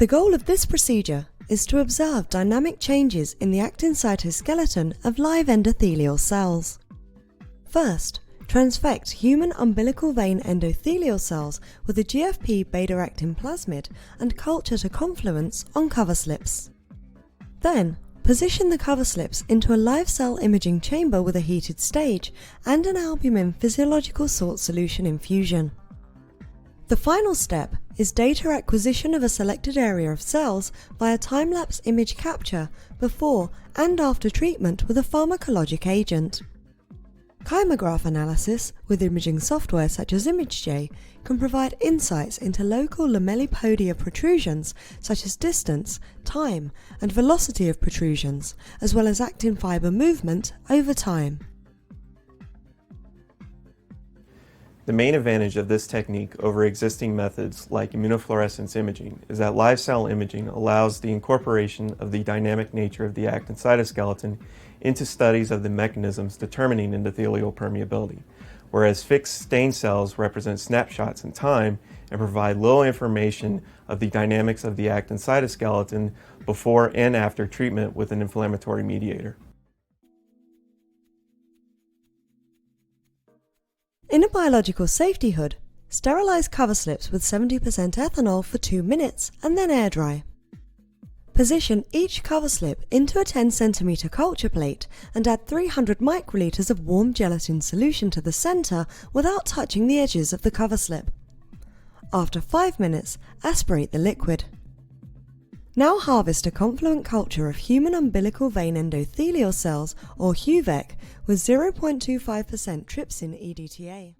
The goal of this procedure is to observe dynamic changes in the actin cytoskeleton of live endothelial cells. First, transfect human umbilical vein endothelial cells with a GFP-Actin plasmid and culture to confluence on cover slips. Then, position the cover slips into a live cell imaging chamber with a heated stage and an albumin physiological salt solution infusion. The final step is data acquisition of a selected area of cells via time-lapse image capture before and after treatment with a pharmacologic agent. Chymograph analysis with imaging software such as ImageJ can provide insights into local lamellipodia protrusions such as distance, time, and velocity of protrusions, as well as actin fiber movement over time. The main advantage of this technique over existing methods like immunofluorescence imaging is that live cell imaging allows the incorporation of the dynamic nature of the actin cytoskeleton into studies of the mechanisms determining endothelial permeability, whereas fixed stain cells represent snapshots in time and provide little information of the dynamics of the actin cytoskeleton before and after treatment with an inflammatory mediator. In a biological safety hood, sterilize cover slips with 70% ethanol for 2 minutes and then air dry. Position each cover slip into a 10 cm culture plate and add 300 microliters of warm gelatin solution to the center without touching the edges of the cover slip. After 5 minutes, aspirate the liquid. Now harvest a confluent culture of human umbilical vein endothelial cells, or HUVEC, with 0.25% trypsin EDTA.